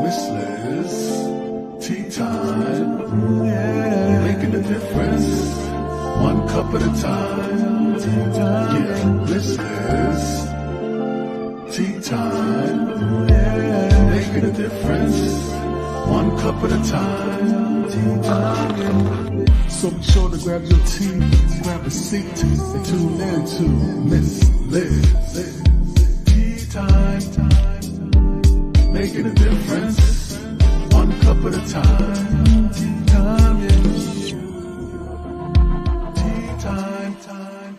Miss Liz, tea time, yeah, making a difference, one cup at a time, yeah, Miss Liz, tea time, yeah, making a difference, one cup at a time, tea time. So be sure to grab your tea, grab a seat, and tune in to Miss Liz, tea time, making a difference, one cup at a time, tea time, yeah. Tea time, time.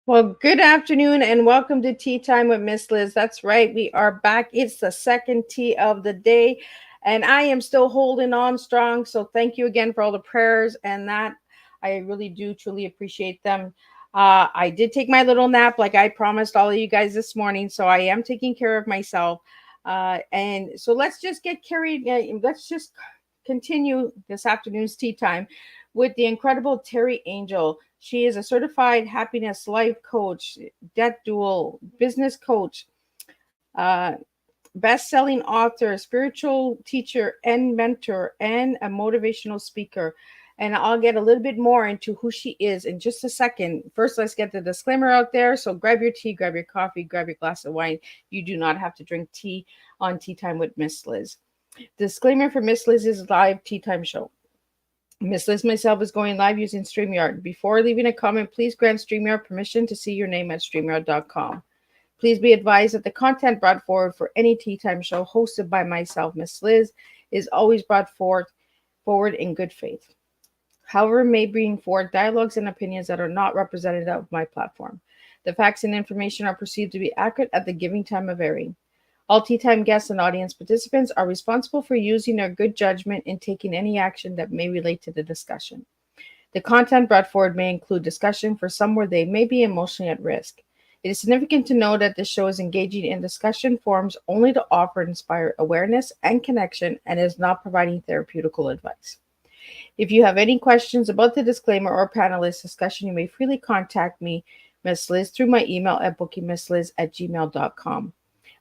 Well, good afternoon and welcome to Tea Time with Miss Liz. That's right, we are back. It's the second tea of the day, and I am still holding on strong. So thank you again for all the prayers and that. I really do truly appreciate them. I did take my little nap like I promised all of you guys this morning, so I am taking care of myself. And so let's just get carried. Let's just continue this afternoon's tea time with the incredible Teri Angel. She is a certified happiness life coach, debt dual, business coach, best-selling author, spiritual teacher and mentor, and a motivational speaker. And I'll get a little bit more into who she is in just a second. First, let's get the disclaimer out there. So grab your tea, grab your coffee, grab your glass of wine. You do not have to drink tea on Tea Time with Miss Liz. Disclaimer for Miss Liz's live Tea Time show. Miss Liz myself is going live using StreamYard. Before leaving a comment, please grant StreamYard permission to see your name at StreamYard.com. Please be advised that the content brought forward for any Tea Time show hosted by myself, Miss Liz, is always brought forward in good faith. However, may bring forward dialogues and opinions that are not representative of my platform. The facts and information are perceived to be accurate at the giving time of airing. All Tea Time guests and audience participants are responsible for using their good judgment in taking any action that may relate to the discussion. The content brought forward may include discussion for some where they may be emotionally at risk. It is significant to know that this show is engaging in discussion forums only to offer and inspire awareness and connection and is not providing therapeutical advice. If you have any questions about the disclaimer or panelist discussion, you may freely contact me, Miss Liz, through my email at bookingmissliz@gmail.com.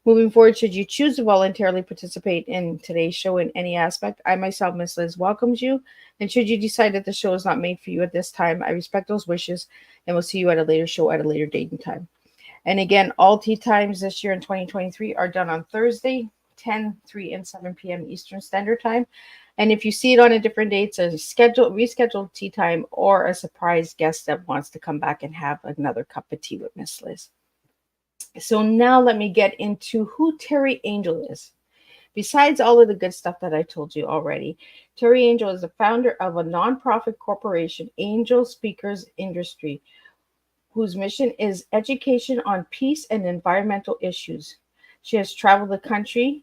Moving forward, should you choose to voluntarily participate in today's show in any aspect, I myself, Miss Liz, welcomes you. And should you decide that the show is not made for you at this time, I respect those wishes and will see you at a later show at a later date and time. And again, all tea times this year in 2023 are done on Thursday, 10, 3, and 7 p.m. Eastern Standard Time. And if you see it on a different date, it's a rescheduled tea time or a surprise guest that wants to come back and have another cup of tea with Miss Liz. So now let me get into who Teri Angel is. Besides all of the good stuff that I told you already, Teri Angel is the founder of a nonprofit corporation, Angelspeakers INC, whose mission is education on peace and environmental issues. She has traveled the country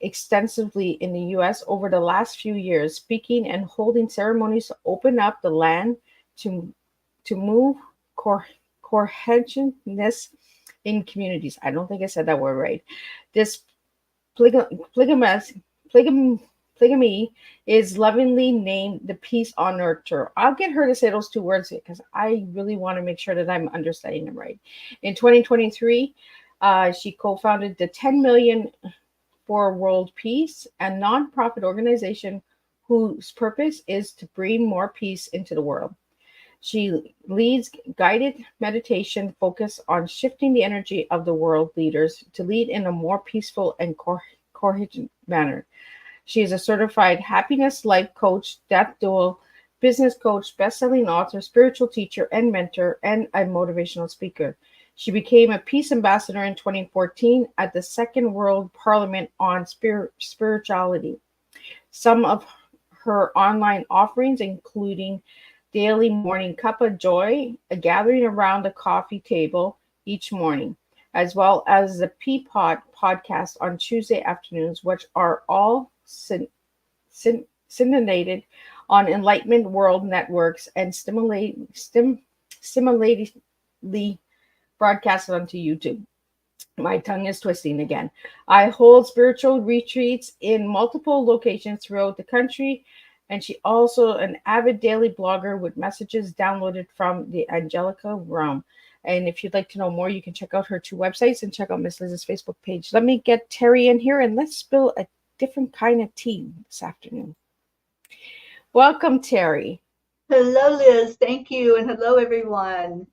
extensively in the U.S. over the last few years, speaking and holding ceremonies to open up the land to move cohesiveness in communities. I don't think I said that word right. This polygamy is lovingly named the Peace on Nurture. I'll get her to say those two words because I really want to make sure that I'm understanding them right. In 2023, she co-founded the 10 Million for World Peace, a nonprofit organization whose purpose is to bring more peace into the world. She leads guided meditation focused on shifting the energy of the world leaders to lead in a more peaceful and coherent manner. She is a certified happiness life coach, death dual, business coach, best-selling author, spiritual teacher and mentor, and a motivational speaker. She became a peace ambassador in 2014 at the Second World Parliament on Spirituality. Some of her online offerings, including Daily Morning Cup of Joy, a gathering around the coffee table each morning, as well as the Peapod podcast on Tuesday afternoons, which are all syndicated on Enlightenment World Networks and stimulatedly broadcasted onto YouTube. My tongue is twisting again. I hold spiritual retreats in multiple locations throughout the country, and she also an avid daily blogger with messages downloaded from the Angelica realm. And if you'd like to know more, you can check out her 2 websites and check out Miss Liz's Facebook page. Let me get Teri in here and let's spill a different kind of tea this afternoon. Welcome, Teri. Hello, Liz. Thank you. And hello, everyone.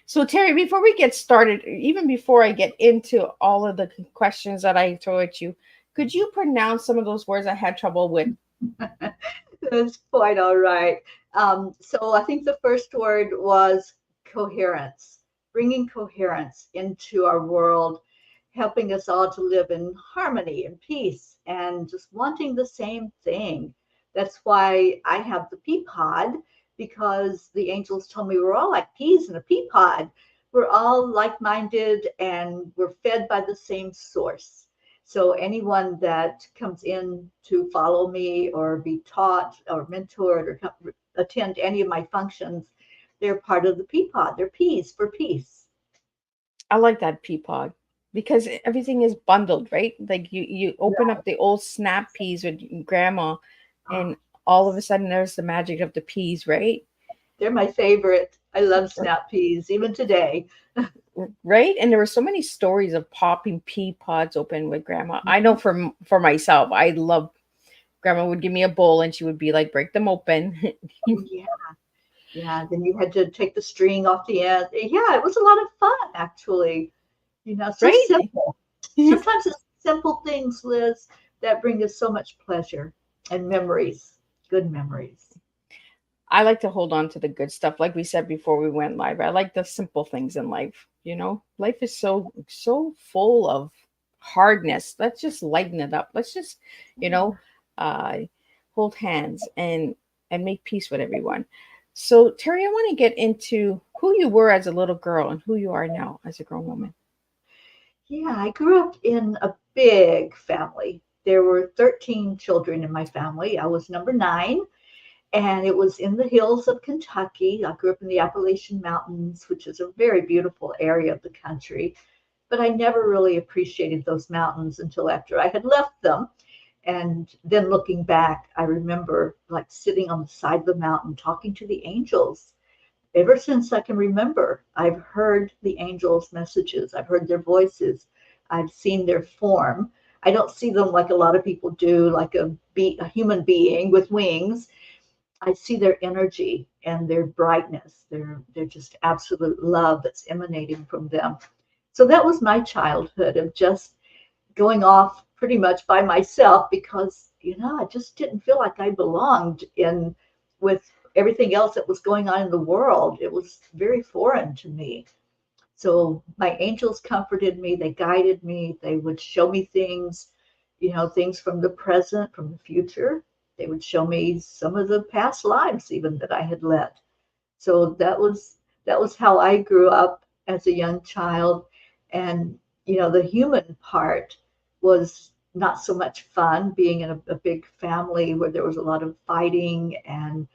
So, Teri, before we get started, even before I get into all of the questions that I throw at you, could you pronounce some of those words I had trouble with? That's quite all right. So I think the first word was coherence, bringing coherence into our world, helping us all to live in harmony and peace and just wanting the same thing. That's why I have the pea pod, because the angels told me we're all like peas in a pea pod. We're all like-minded and we're fed by the same source. So anyone that comes in to follow me or be taught or mentored or attend any of my functions, they're part of the pea pod. They're peas for peace. I like that pea pod because everything is bundled, right? Like you open up the old snap peas with grandma, and all of a sudden there's the magic of the peas, right? They're my favorite. I love snap peas, even today. Right? And there were so many stories of popping pea pods open with grandma. I know for myself, I love grandma would give me a bowl and she would be like, break them open. Yeah. Yeah. Then you had to take the string off the end. Yeah, it was a lot of fun, actually. So right? simple. Sometimes it's simple things, Liz, that bring us so much pleasure and memories, good memories. I like to hold on to the good stuff. Like we said before we went live, I like the simple things in life. Life is so full of hardness. Let's just lighten it up. Let's just, hold hands and make peace with everyone. So, Teri, I want to get into who you were as a little girl and who you are now as a grown woman. Yeah, I grew up in a big family. There were 13 children in my family. I was number 9. And it was in the hills of Kentucky. I grew up in the Appalachian Mountains, which is a very beautiful area of the country. But I never really appreciated those mountains until after I had left them. And then looking back, I remember like sitting on the side of the mountain talking to the angels. Ever since I can remember, I've heard the angels' messages. I've heard their voices. I've seen their form. I don't see them like a lot of people do, like a human being with wings. I see their energy and their brightness. They're just absolute love that's emanating from them. So that was my childhood of just going off pretty much by myself because, I just didn't feel like I belonged in with everything else that was going on in the world. It was very foreign to me. So my angels comforted me. They guided me. They would show me things, things from the present, from the future. They would show me some of the past lives even that I had led. So that was how I grew up as a young child. And, the human part was not so much fun, being in a big family where there was a lot of fighting and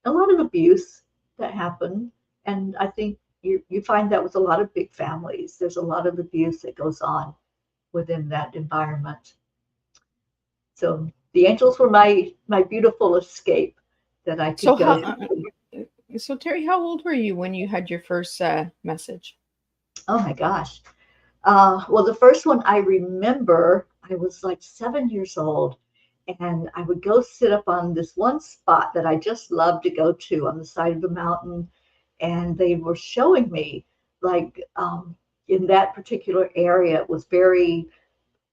a lot of abuse that happened. And I think you find that with a lot of big families. There's a lot of abuse that goes on within that environment. So the angels were my beautiful escape that I could go to. So Teri, how old were you when you had your first message? Oh my gosh. Well, the first one I remember, I was like 7 years old, And I would go sit up on this one spot that I just loved to go to on the side of the mountain. And they were showing me, like, in that particular area, it was very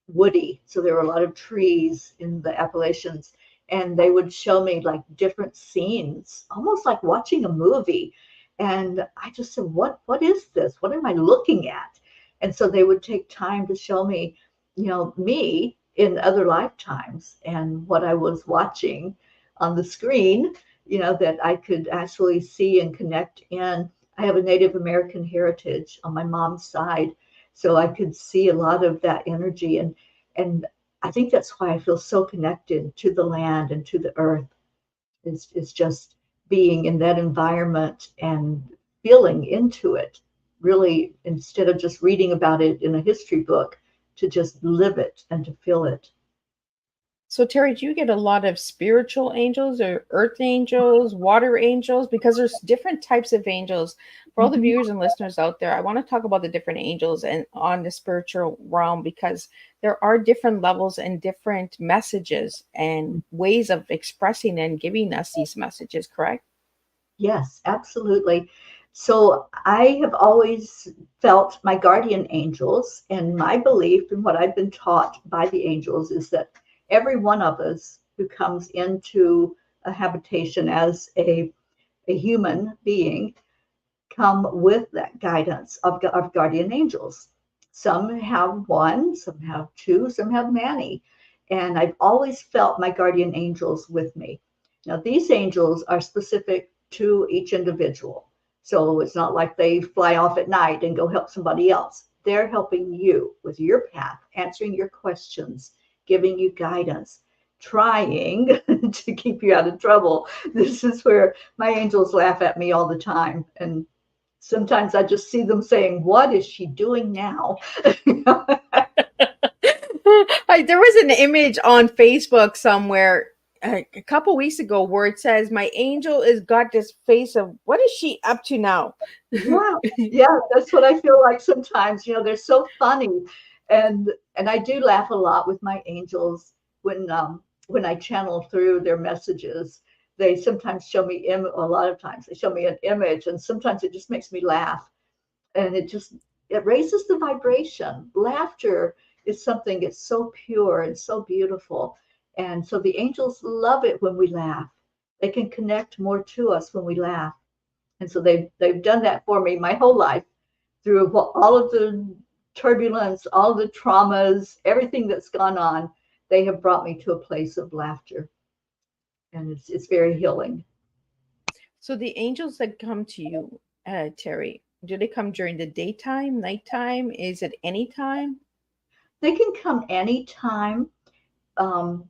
woody. So there were a lot of trees in the Appalachians. And they would show me like different scenes, almost like watching a movie. And I just said, what is this? What am I looking at? And so they would take time to show me, me in other lifetimes and what I was watching on the screen, that I could actually see and connect in. I have a Native American heritage on my mom's side, so I could see a lot of that energy. And I think that's why I feel so connected to the land and to the earth, is just being in that environment and feeling into it, really, instead of just reading about it in a history book, to just live it and to feel it. So, Teri, do you get a lot of spiritual angels or earth angels, water angels? Because there's different types of angels. For all the viewers and listeners out there, I want to talk about the different angels and on the spiritual realm, because there are different levels and different messages and ways of expressing and giving us these messages, correct? Yes, absolutely. So I have always felt my guardian angels, and my belief and what I've been taught by the angels is that every one of us who comes into a habitation as a human being come with that guidance of guardian angels. Some have one, some have two, some have many. And I've always felt my guardian angels with me. Now, these angels are specific to each individual. So it's not like they fly off at night and go help somebody else. They're helping you with your path, answering your questions, giving you guidance, trying to keep you out of trouble. This is where my angels laugh at me all the time. And sometimes I just see them saying, "What is she doing now?" There was an image on Facebook somewhere a couple weeks ago where it says, "My angel is got this face of what is she up to now?" Yeah, yeah, that's what I feel like sometimes. They're so funny, and I do laugh a lot with my angels when I channel through their messages. They sometimes show me a lot of times they show me an image, and sometimes it just makes me laugh, and it raises the vibration. Laughter is something, it's so pure and so beautiful, and so the angels love it when we laugh. They can connect more to us when we laugh. And so they've done that for me my whole life, through all of the turbulence, all the traumas, everything that's gone on. They have brought me to a place of laughter, and it's very healing. So the angels that come to you, Teri, do they come during the daytime, nighttime? Is it any time? They can come anytime. Um,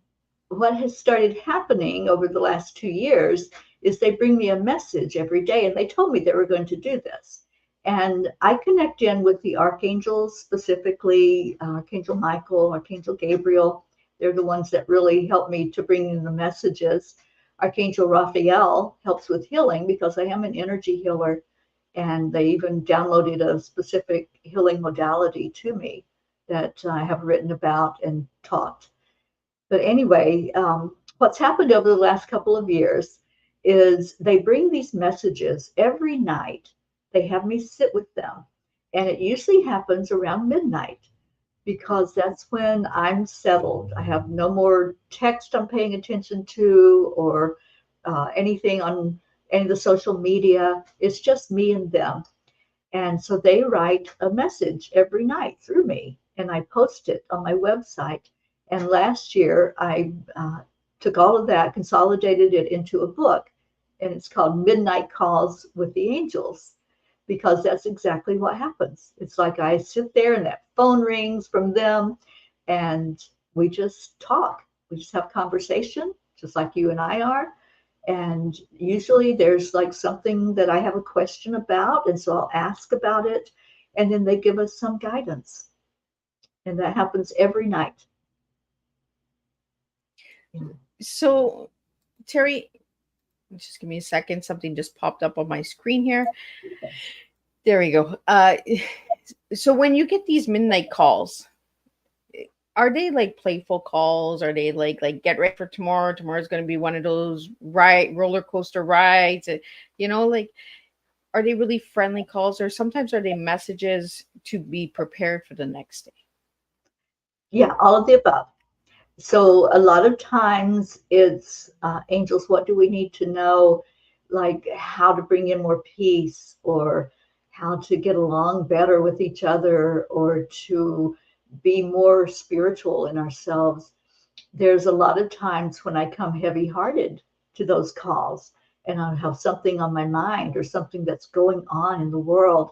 what has started happening over the last 2 years is they bring me a message every day, and they told me they were going to do this. And I connect in with the archangels, specifically Archangel Michael, Archangel Gabriel. They're the ones that really help me to bring in the messages. Archangel Raphael helps with healing because I am an energy healer, and they even downloaded a specific healing modality to me that I have written about and taught. But anyway, what's happened over the last couple of years is they bring these messages every night. They have me sit with them. And it usually happens around midnight because that's when I'm settled. I have no more text I'm paying attention to, or anything on any of the social media. It's just me and them. And so they write a message every night through me, and I post it on my website. And last year, I took all of that, consolidated it into a book, and it's called Midnight Calls with the Angels, because that's exactly what happens. It's like I sit there and that phone rings from them, and we just talk. We just have conversation, just like you and I are. And usually there's like something that I have a question about, and so I'll ask about it, and then they give us some guidance. And that happens every night. Yeah. So, Teri, just give me a second. Something just popped up on my screen here. There we go. So when you get these midnight calls, are they like playful calls? Are they like get ready for tomorrow? Tomorrow's going to be one of those roller coaster rides. Like, are they really friendly calls, or sometimes are they messages to be prepared for the next day? Yeah, all of the above. So a lot of times it's angels, what do we need to know? Like how to bring in more peace, or how to get along better with each other, or to be more spiritual in ourselves. There's a lot of times when I come heavy hearted to those calls, and I'll have something on my mind or something that's going on in the world,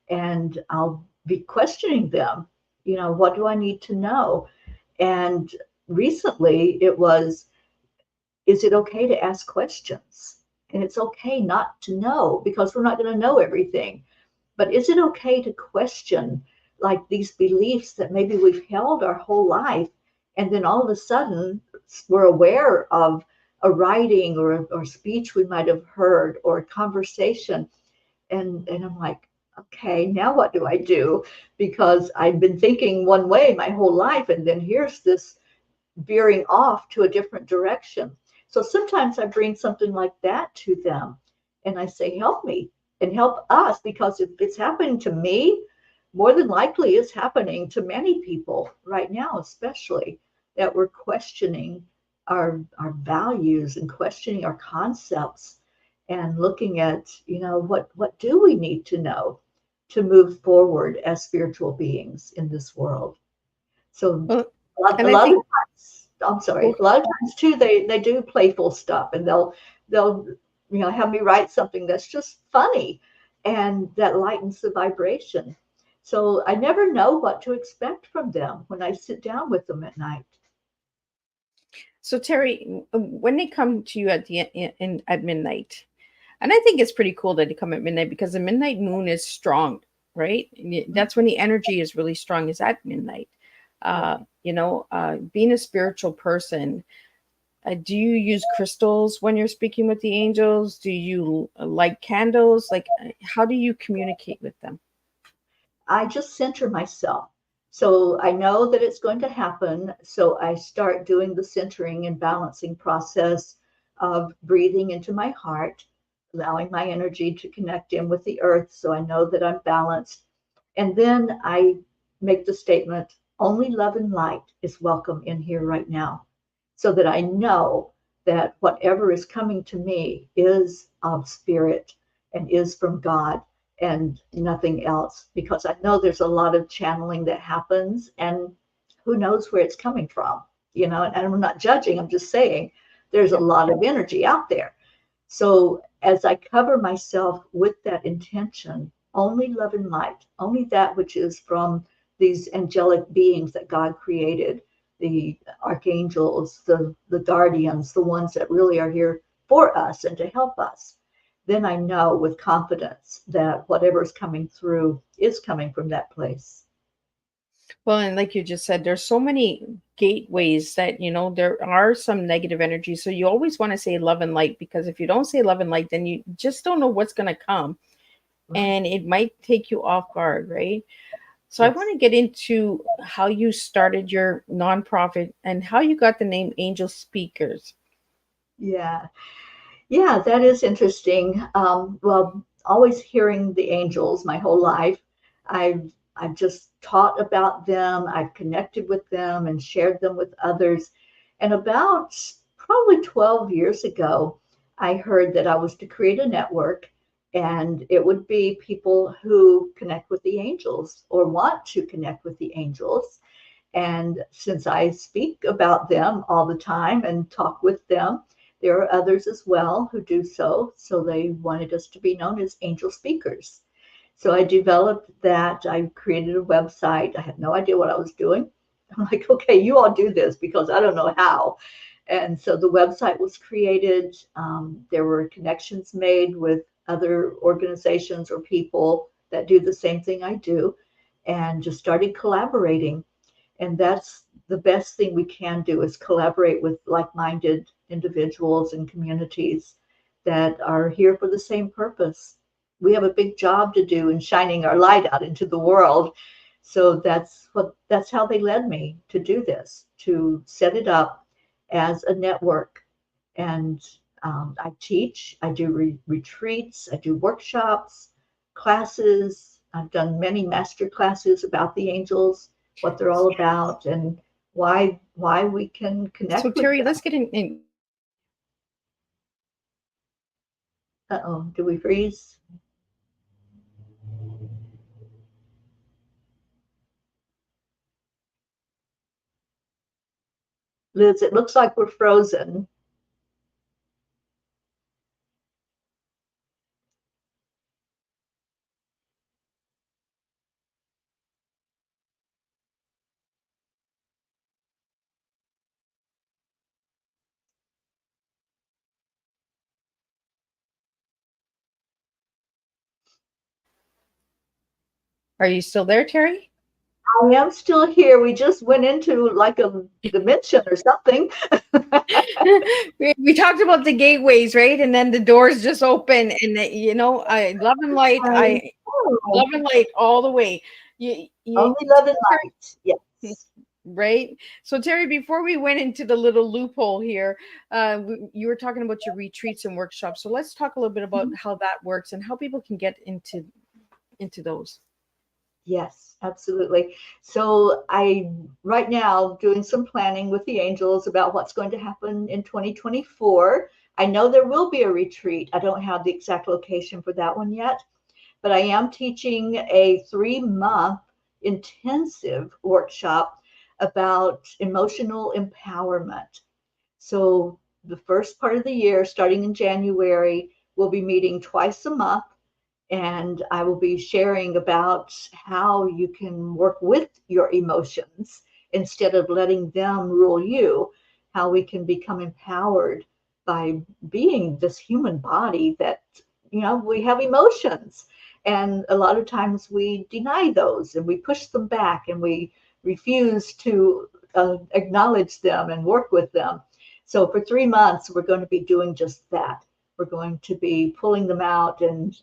and I'll be questioning them. What do I need to know? And recently it was, is it okay to ask questions? And it's okay not to know, because we're not going to know everything. But is it okay to question, like, these beliefs that maybe we've held our whole life, and then all of a sudden we're aware of a writing or speech we might have heard, or a conversation, and I'm like, okay, now what do I do? Because I've been thinking one way my whole life, and then here's this veering off to a different direction. So sometimes I bring something like that to them, and I say, help me and help us, because if it's happening to me, more than likely it's happening to many people right now, especially that we're questioning our values and questioning our concepts, and looking at, what do we need to know to move forward as spiritual beings in this world. So Well, a and I lot of think, times, I'm sorry, well, a lot of times too, they do playful stuff, and they'll have me write something that's just funny, and that lightens the vibration. So I never know what to expect from them when I sit down with them at night. so Teri, when they come to you at midnight, and I think it's pretty cool that they come at midnight, because the midnight moon is strong, right? That's when the energy is really strong, is at midnight. Being a spiritual person, do you use crystals when you're speaking with the angels? Do you light candles? Like, how do you communicate with them? I just center myself. So I know that it's going to happen. So I start doing the centering and balancing process of breathing into my heart, allowing my energy to connect in with the earth, so I know that I'm balanced. And then I make the statement, only love and light is welcome in here right now, so that I know that whatever is coming to me is of spirit and is from God and nothing else, because I know there's a lot of channeling that happens, and who knows where it's coming from, and I'm not judging, I'm just saying there's a Yeah. lot of energy out there. So as I cover myself with that intention, only love and light, only that which is from these angelic beings that God created, the archangels, the guardians, the ones that really are here for us and to help us, then I know with confidence that whatever's coming through is coming from that place. Well, and like you just said, there's so many gateways that, there are some negative energy. So you always want to say love and light, because if you don't say love and light, then you just don't know what's going to come, Right. and it might take you off guard, right? So I Yes. want to get into how you started your nonprofit and how you got the name Angel Speakers. Yeah. Yeah, that is interesting. Well, always hearing the angels my whole life, I've just taught about them. I've connected with them and shared them with others. And about probably 12 years ago, I heard that I was to create a network, and it would be people who connect with the angels or want to connect with the angels. And since I speak about them all the time and talk with them, there are others as well who do so. So they wanted us to be known as Angel Speakers. So I developed that. I created a website. I had no idea what I was doing. I'm like, okay, you all do this, because I don't know how. And so the website was created. There were connections made with other organizations or people that do the same thing I do, and just started collaborating. And that's the best thing we can do, is collaborate with like-minded individuals and communities that are here for the same purpose. We have a big job to do in shining our light out into the world, So that's how they led me to do this, to set it up as a network. And I teach, I do retreats, I do workshops, classes. I've done many master classes about the angels, what they're all about, and why we can connect So with Teri, them. let's get in. Uh-oh, do we freeze? Liz, it looks like we're frozen. Are you still there, Teri? I am still here. We just went into like a dimension or something. We talked about the gateways, right? And then the doors just open, and I love and light. I I love and light all the way. only love and light. Yes. Right. So Teri, before we went into the little loophole here, you were talking about your retreats and workshops. So let's talk a little bit about how that works and how people can get into those. Yes, absolutely. So I right now doing some planning with the angels about what's going to happen in 2024. I know there will be a retreat. I don't have the exact location for that one yet, but I am teaching a 3-month intensive workshop about emotional empowerment. So the first part of the year, starting in January, we'll be meeting twice a month, and I will be sharing about how you can work with your emotions instead of letting them rule you, how we can become empowered by being this human body that, we have emotions. And a lot of times we deny those and we push them back and we refuse to acknowledge them and work with them. So for 3 months, we're going to be doing just that. We're going to be pulling them out and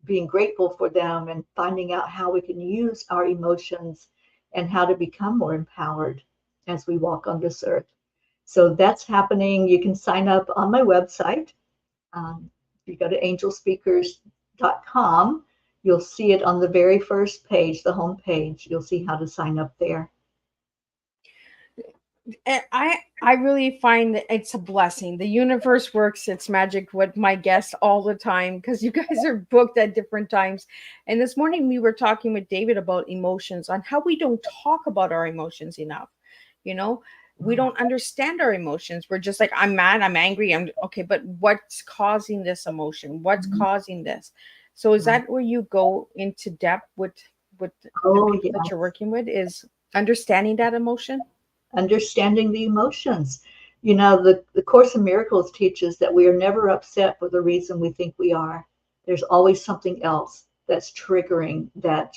being grateful for them and finding out how we can use our emotions and how to become more empowered as we walk on this earth. So that's happening. You can sign up on my website. If you go to angelspeakers.com, you'll see it on the very first page, the home page. You'll see how to sign up there. And I really find that it's a blessing. The universe works its magic with my guests all the time because you guys are booked at different times. And this morning we were talking with David about emotions, on how we don't talk about our emotions enough. We don't understand our emotions. We're just like, I'm mad, I'm angry, I'm okay, but what's causing this emotion? What's causing this? So is that where you go into depth with the people that you're working with, is understanding that emotion? Understanding the emotions. The Course in Miracles teaches that we are never upset for the reason we think we are. There's always something else that's triggering that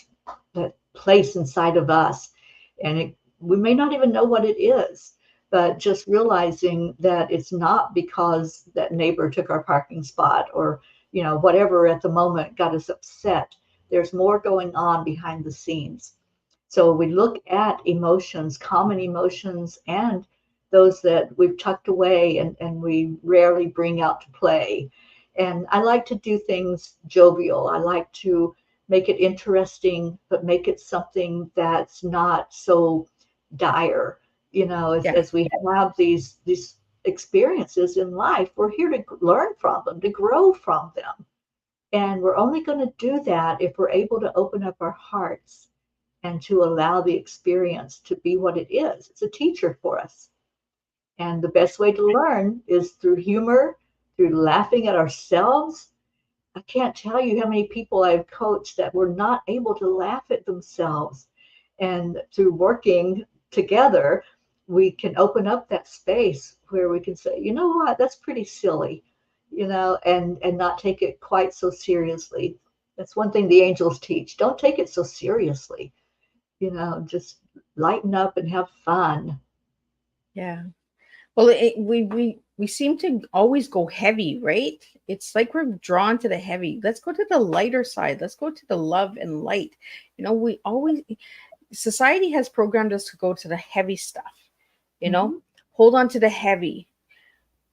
place inside of us. And we may not even know what it is, but just realizing that it's not because that neighbor took our parking spot or, whatever at the moment got us upset. There's more going on behind the scenes. So we look at emotions, common emotions, and those that we've tucked away and we rarely bring out to play. And I like to do things jovial. I like to make it interesting, but make it something that's not so dire. As we have these experiences in life, we're here to learn from them, to grow from them. And we're only going to do that if we're able to open up our hearts and to allow the experience to be what it is. It's a teacher for us. And the best way to learn is through humor, through laughing at ourselves. I can't tell you how many people I've coached that were not able to laugh at themselves. And through working together, we can open up that space where we can say, you know what, that's pretty silly, and not take it quite so seriously. That's one thing the angels teach. Don't take it so seriously. Just lighten up and have fun. Yeah. Well, we seem to always go heavy, right? It's like we're drawn to the heavy. Let's go to the lighter side. Let's go to the love and light. We always, society has programmed us to go to the heavy stuff, you know, Mhm. hold on to the heavy,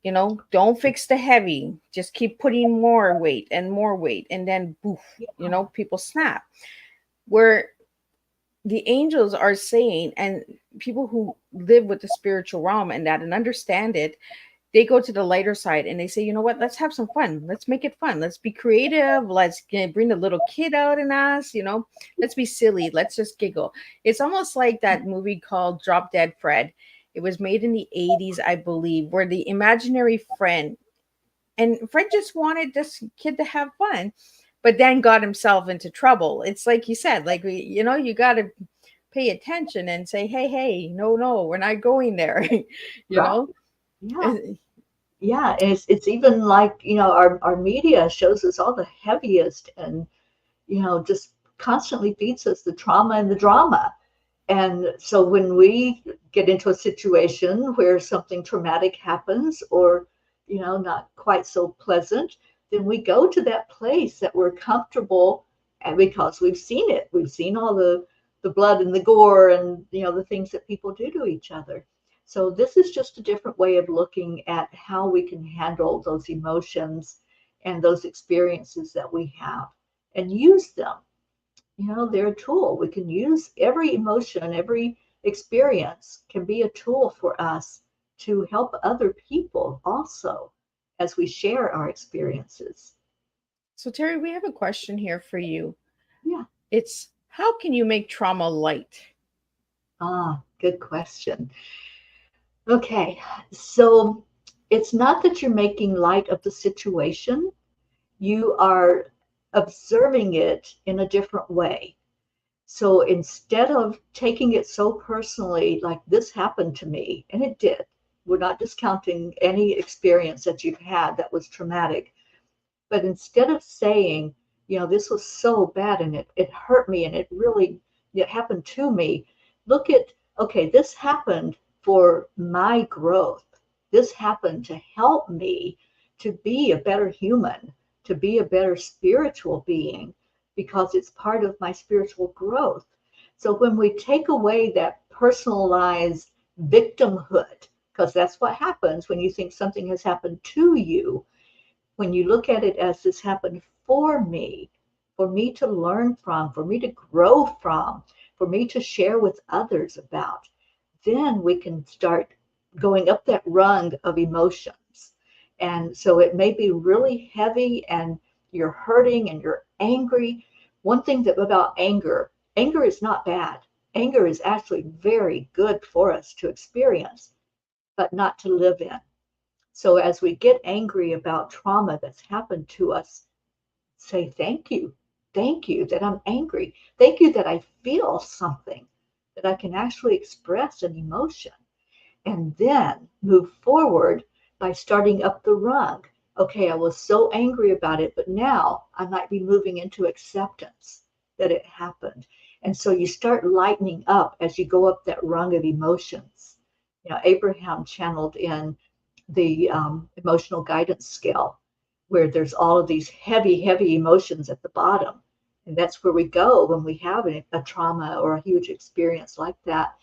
you know, don't fix the heavy, just keep putting more weight and more weight, and then boof, Yeah. you know, people snap. Where the angels are saying, and people who live with the spiritual realm and that and understand it, they go to the lighter side and they say, you know what, let's have some fun, let's make it fun, let's be creative, let's bring the little kid out in us, you know, let's be silly, let's just giggle. It's almost like that movie called Drop Dead Fred. It was made in the 80s, I believe, where the imaginary friend, and Fred just wanted this kid to have fun, but then got himself into trouble. It's like you said, like, you know, you got to pay attention and say, hey, hey, no, no, we're not going there. You Right. know. Yeah. Yeah. And it's even like, our media shows us all the heaviest and, just constantly feeds us the trauma and the drama. And so when we get into a situation where something traumatic happens or, not quite so pleasant, then we go to that place that we're comfortable, and because we've seen it. We've seen all the blood and the gore and, the things that people do to each other. So this is just a different way of looking at how we can handle those emotions and those experiences that we have and use them. They're a tool. We can use every emotion, every experience can be a tool for us to help other people also as we share our experiences. So, Terry, we have a question here for you. Yeah. It's, how can you make trauma light? Good question. Okay. So it's not that you're making light of the situation, you are observing it in a different way. So instead of taking it so personally, like this happened to me, and it did, we're not discounting any experience that you've had that was traumatic, but instead of saying, this was so bad and it hurt me and it happened to me, look at, okay, this happened for my growth. This happened to help me to be a better human, to be a better spiritual being, because it's part of my spiritual growth. So when we take away that personalized victimhood, because that's what happens when you think something has happened to you, when you look at it as this happened for me to learn from, for me to grow from, for me to share with others about, then we can start going up that rung of emotions. And so it may be really heavy and you're hurting and you're angry. One thing that about anger is not bad. Anger is actually very good for us to experience, but not to live in. So as we get angry about trauma that's happened to us, say thank you. Thank you that I'm angry. Thank you that I feel something, that I can actually express an emotion. And then move forward by starting up the rung. Okay, I was so angry about it, but now I might be moving into acceptance that it happened. And so you start lightening up as you go up that rung of emotions. Abraham channeled in the emotional guidance scale, where there's all of these heavy, heavy emotions at the bottom. And that's where we go when we have a trauma or a huge experience like that.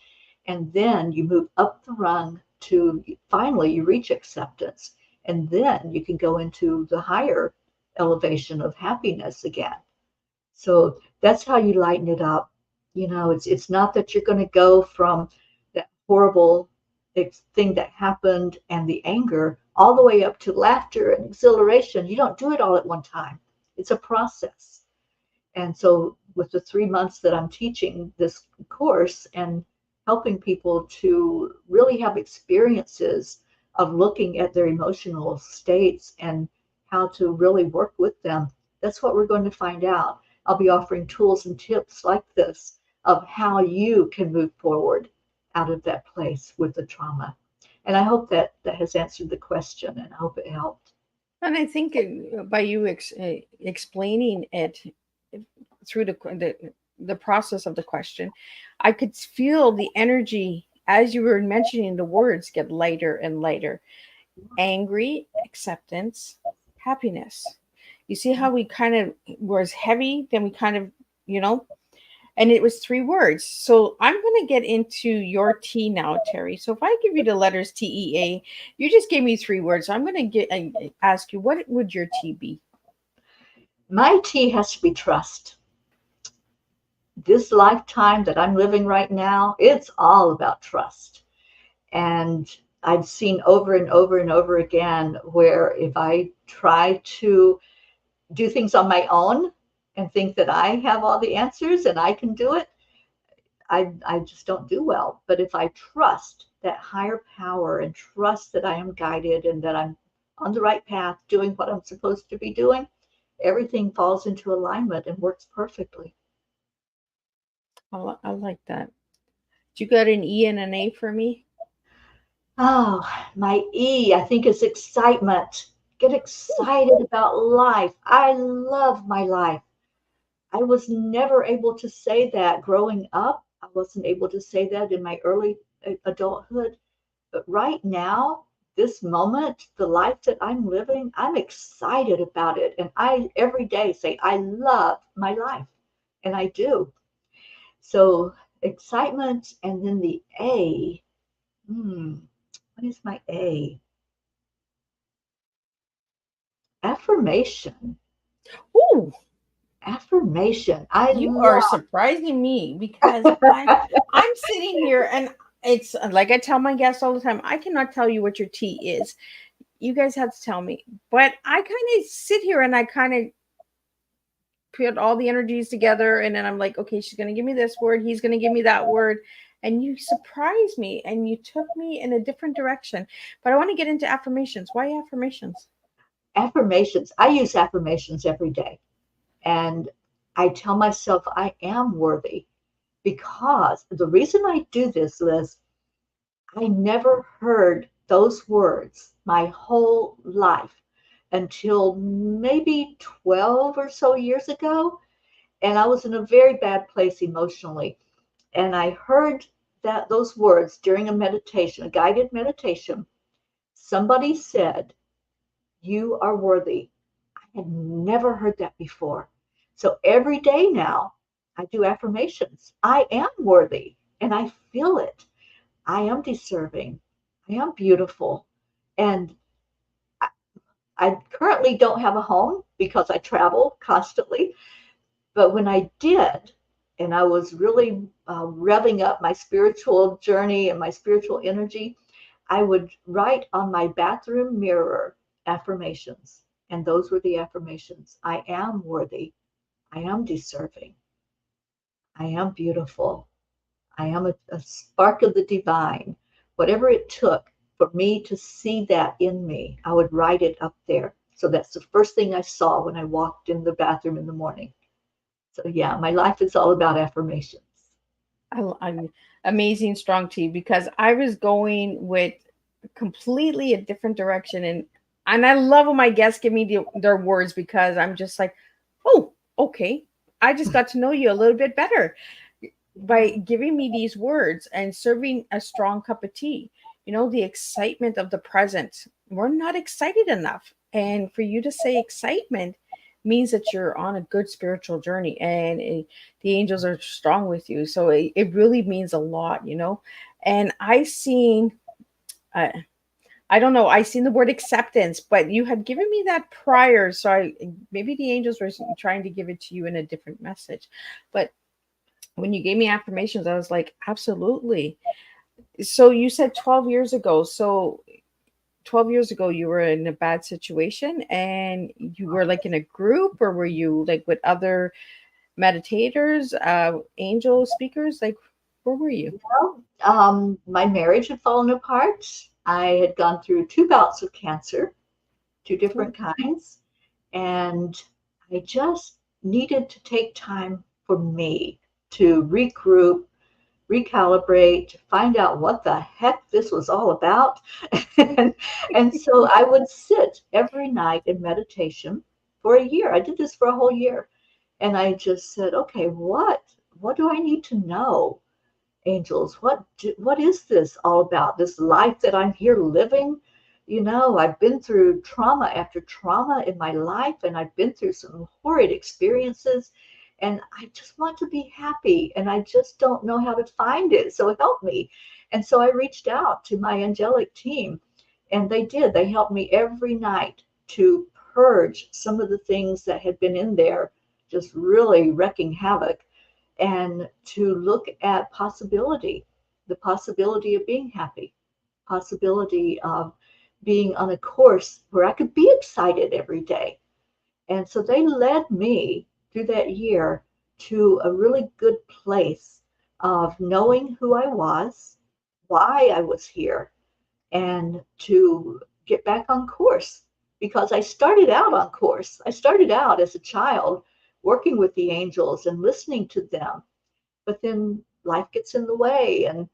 And then you move up the rung to finally you reach acceptance. And then you can go into the higher elevation of happiness again. So that's how you lighten it up. It's not that you're going to go from that horrible thing that happened and the anger all the way up to laughter and exhilaration. You don't do it all at one time. It's a process. And so with the 3 months that I'm teaching this course and helping people to really have experiences of looking at their emotional states and how to really work with them, that's what we're going to find out. I'll be offering tools and tips like this of how you can move forward out of that place with the trauma. And I hope that that has answered the question, and I hope it helped. And I think by you explaining it through the process of the question, I could feel the energy as you were mentioning the words get lighter and lighter. Angry, acceptance, happiness. You see how we kind of was heavy, then we kind of, you know, And it was 3 words. So I'm going to get into your T now, Teri. So if I give you the letters TEA, you just gave me 3 words. So I'm going to ask you, what would your T be? My T has to be trust. This lifetime that I'm living right now, it's all about trust. And I've seen over and over and over again where if I try to do things on my own and think that I have all the answers and I can do it, I just don't do well. But if I trust that higher power and trust that I am guided and that I'm on the right path, doing what I'm supposed to be doing, everything falls into alignment and works perfectly. I like that. You got an E and an A for me? Oh, my E, I think is excitement. Get excited about life. I love my life. I was never able to say that growing up. I wasn't able to say that in my early adulthood. But right now, this moment, the life that I'm living, I'm excited about it. And I every day say, I love my life. And I do. So excitement, and then the A. What is my A? Affirmation. Ooh, Affirmation. I you are love. surprising me because I'm sitting here and it's like I tell my guests all the time, I cannot tell you what your T is. You guys have to tell me. But I kind of sit here and I kind of put all the energies together and then I'm like, okay, she's going to give me this word, he's going to give me that word, and you surprised me and you took me in a different direction. But I want to get into affirmations. Why affirmations? Affirmations. I use affirmations every day. And I tell myself I am worthy, because the reason I do this, Liz, I never heard those words my whole life until maybe 12 or so years ago. And I was in a very bad place emotionally. And I heard those words during a meditation, a guided meditation. Somebody said, "You are worthy." I had never heard that before. So every day now, I do affirmations. I am worthy and I feel it. I am deserving. I am beautiful. And I currently don't have a home because I travel constantly. But when I did, and I was really revving up my spiritual journey and my spiritual energy, I would write on my bathroom mirror affirmations. And those were the affirmations. I am worthy. I am deserving. I am beautiful. I am a spark of the divine. Whatever it took for me to see that in me, I would write it up there. So that's the first thing I saw when I walked in the bathroom in the morning. So yeah, my life is all about affirmations. I'm amazing strong T, because I was going with completely a different direction, and I love when my guests give me their words, because I'm just like, oh, okay, I just got to know you a little bit better by giving me these words and serving a strong cup of tea. You know, the excitement of the present. We're not excited enough, and for you to say excitement means that you're on a good spiritual journey, and the angels are strong with you. So it really means a lot, you know. And uh, I don't know, I seen the word acceptance, but you had given me that prior, so maybe the angels were trying to give it to you in a different message. But when you gave me affirmations, I was like, absolutely. So you said 12 years ago. So 12 years ago you were in a bad situation and you were like in a group, or were you like with other meditators, angel speakers? Like, where were you? Well, my marriage had fallen apart. I had gone through 2 bouts of cancer, 2 different kinds, and I just needed to take time for me to regroup, recalibrate, find out what the heck this was all about. and so I would sit every night in meditation for a year. I did this for a whole year. And I just said, okay, what do I need to know? Angels, what is this all about? This life that I'm here living? You know, I've been through trauma after trauma in my life, and I've been through some horrid experiences. and I just want to be happy, and I just don't know how to find it. So help me. And so I reached out to my angelic team, and they did. They helped me every night to purge some of the things that had been in there, just really wreaking havoc, and to look at possibility, the possibility of being happy, possibility of being on a course where I could be excited every day. And so they led me through that year to a really good place of knowing who I was, why I was here, and to get back on course, because I started out on course. I started out as a child working with the angels and listening to them, but then life gets in the way, and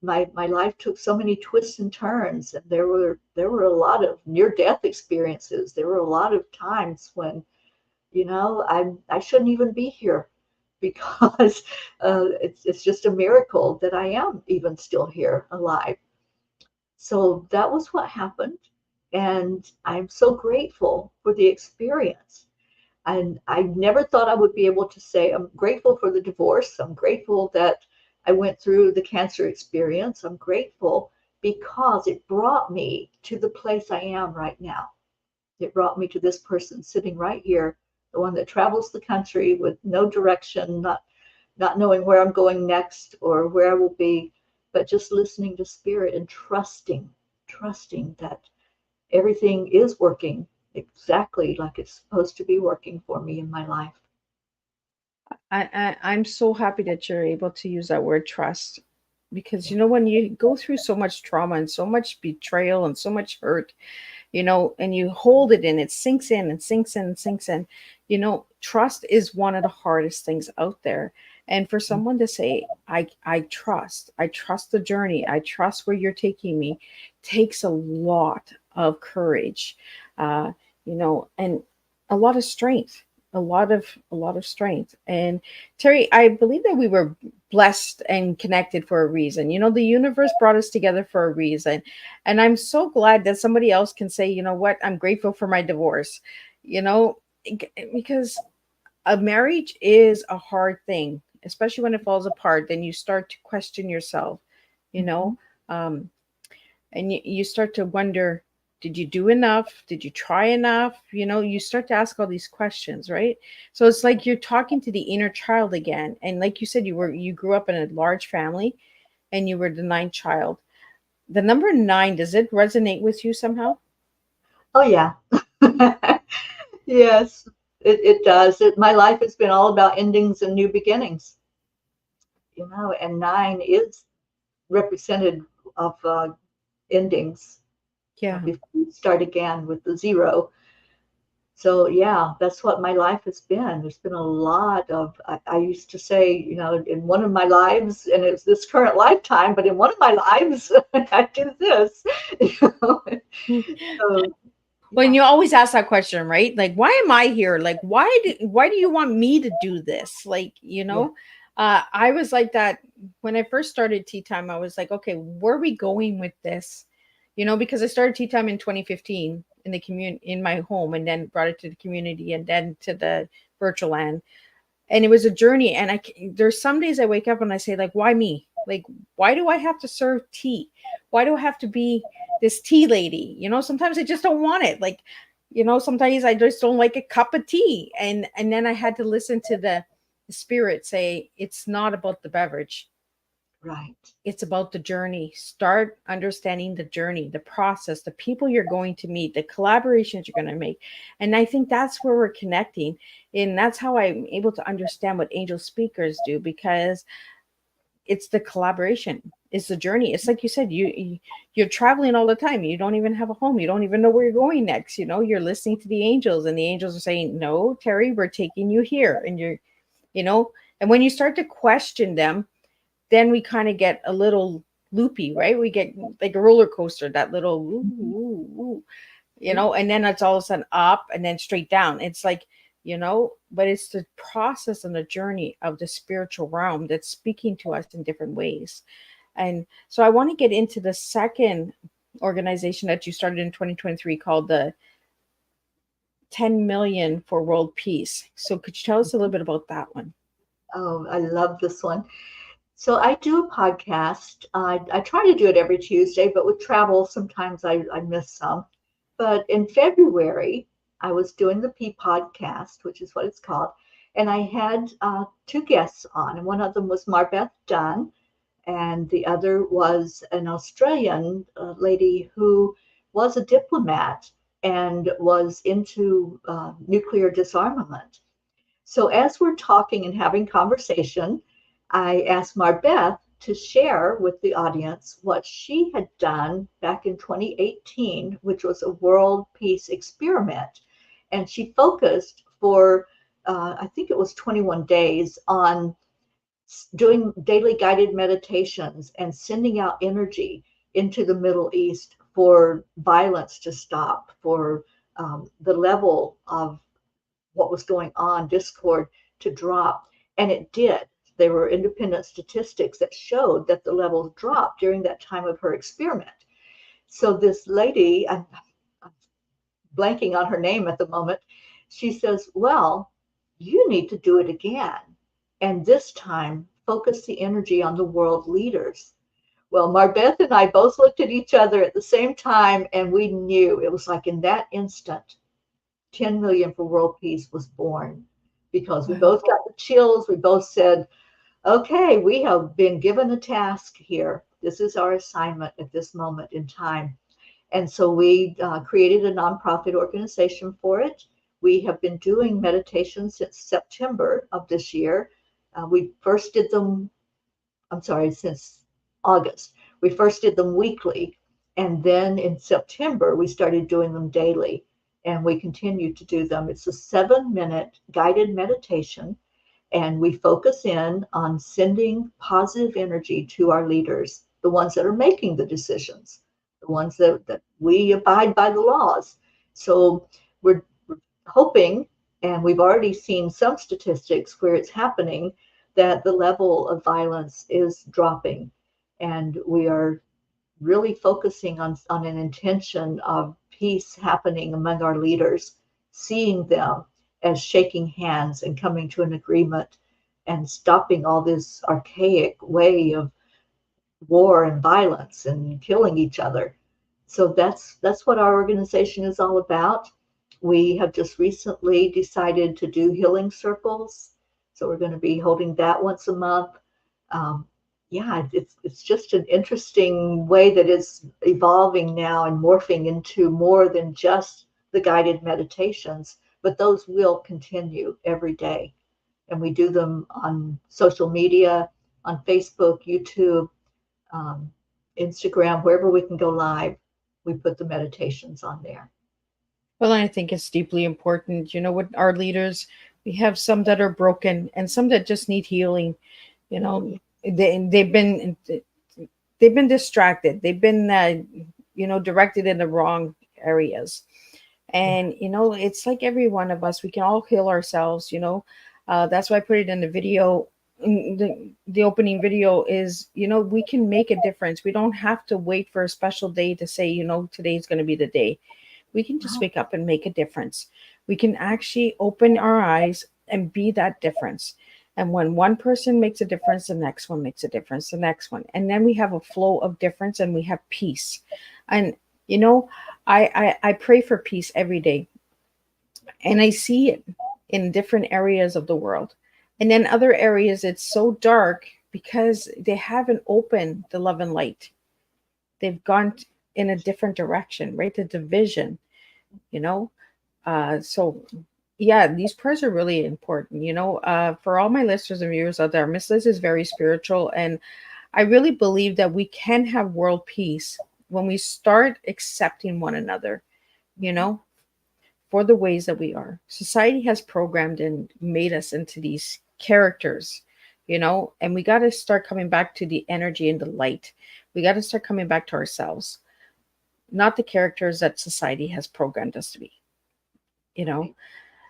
my life took so many twists and turns, and there were a lot of near death experiences. There were a lot of times when, I shouldn't even be here, because it's just a miracle that I am even still here alive. So that was what happened. And I'm so grateful for the experience. And I never thought I would be able to say, I'm grateful for the divorce. I'm grateful that I went through the cancer experience. I'm grateful because it brought me to the place I am right now. It brought me to this person sitting right here, the one that travels the country with no direction, not knowing where I'm going next or where I will be, but just listening to spirit and trusting that everything is working exactly like it's supposed to be working for me in my life. I'm so happy that you're able to use that word trust, because when you go through so much trauma and so much betrayal and so much hurt, and you hold it in, it sinks in and sinks in and sinks in. Trust is one of the hardest things out there. And for someone to say, I trust the journey, I trust where you're taking me, takes a lot of courage, and a lot of strength, a lot of strength. And Teri, I believe that we were blessed and connected for a reason. The universe brought us together for a reason. And I'm so glad that somebody else can say, what, I'm grateful for my divorce, because a marriage is a hard thing, especially when it falls apart. Then you start to question yourself, you know, um, and you start to wonder, did you do enough? Did you try enough? You start to ask all these questions, right? So it's like you're talking to the inner child again. And like you said, you grew up in a large family and you were the ninth child. The number 9, does it resonate with you somehow? Oh, yeah. Yes, it does. My life has been all about endings and new beginnings, and 9 is represented of endings. Yeah. Before we start again with the 0. So yeah, that's what my life has been. There's been a lot of, I used to say, in one of my lives, and it's this current lifetime, but in one of my lives, I did this. So, Well, and yeah, you always ask that question, right? Like, why am I here? Like, why do you want me to do this? Like, yeah, I was like that when I first started Tea Time. I was like, okay, where are we going with this? Because I started Tea Time in 2015 in the in my home, and then brought it to the community, and then to the virtual land. And it was a journey. And there's some days I wake up and I say, like, why me? Like, why do I have to serve tea? Why do I have to be this tea lady? Sometimes I just don't want it. Like, sometimes I just don't like a cup of tea. And then I had to listen to the spirit say, it's not about the beverage, right. it's about the journey. Start understanding the journey, the process, the people you're going to meet, the collaborations you're going to make. And I think that's where we're connecting. And that's how I'm able to understand what angel speakers do, because it's the collaboration, it's the journey. It's like you said, you're traveling all the time. You don't even have a home. You don't even know where you're going next. You're listening to the angels, and the angels are saying, no, Teri, we're taking you here. And and when you start to question them, then we kind of get a little loopy, right? We get like a roller coaster, that little ooh, Mhm. ooh, ooh, Yeah, and then it's all of a sudden up and then straight down. It's like, but it's the process and the journey of the spiritual realm that's speaking to us in different ways. And so I want to get into the second organization that you started in 2023 called the 10 million for world peace. So could you tell us a little bit about that one? Oh, I love this one. So I do a podcast. I try to do it every Tuesday, but with travel, sometimes I miss some. But in February, I was doing the P podcast, which is what it's called, and I had two guests on, and one of them was Marbeth Dunn, and the other was an Australian lady who was a diplomat and was into nuclear disarmament. So as we're talking and having conversation, I asked Marbeth to share with the audience what she had done back in 2018, which was a world peace experiment. And she focused for, I think it was 21 days, on doing daily guided meditations and sending out energy into the Middle East for violence to stop, for the level of what was going on, discord, to drop. And it did. There were independent statistics that showed that the levels dropped during that time of her experiment. So this lady, I'm blanking on her name at the moment, she says, well, you need to do it again. And this time, focus the energy on the world leaders. Well, Marbeth and I both looked at each other at the same time, and we knew it was like in that instant, 10 million for world peace was born, because we both got the chills. We both said, okay, we have been given a task here. This is our assignment at this moment in time. And so we created a nonprofit organization for it. We have been doing meditation since September of this year. We first did them, since August. We first did them weekly. And then in September, we started doing them daily. And we continue to do them. It's a 7-minute guided meditation. And we focus in on sending positive energy to our leaders, the ones that are making the decisions, the ones that we abide by the laws. So we're hoping, and we've already seen some statistics where it's happening, that the level of violence is dropping. And we are really focusing on an intention of peace happening among our leaders, seeing them as shaking hands and coming to an agreement and stopping all this archaic way of war and violence and killing each other. So that's what our organization is all about. We have just recently decided to do healing circles. So we're going to be holding that once a month. It's just an interesting way that it's evolving now and morphing into more than just the guided meditations, but those will continue every day. And we do them on social media, on Facebook, YouTube, Instagram, wherever we can go live, we put the meditations on there. Well, I think it's deeply important. With our leaders, we have some that are broken and some that just need healing. They've been distracted. They've been directed in the wrong areas. And it's like every one of us, we can all heal ourselves. That's why I put it in the video. The opening video is, we can make a difference. We don't have to wait for a special day to say, today's going to be the day. We can just wake up and make a difference. We can actually open our eyes and be that difference. And when one person makes a difference, the next one makes a difference, the next one. And then we have a flow of difference and we have peace. And, I pray for peace every day. And I see it in different areas of the world. And then other areas, it's so dark because they haven't opened the love and light. They've gone in a different direction, right? The division, So yeah, these prayers are really important. For all my listeners and viewers out there, Miss Liz is very spiritual. And I really believe that we can have world peace when we start accepting one another, for the ways that we are. Society has programmed and made us into these characters, and we got to start coming back to the energy and the light. We got to start coming back to ourselves, not the characters that society has programmed us to be,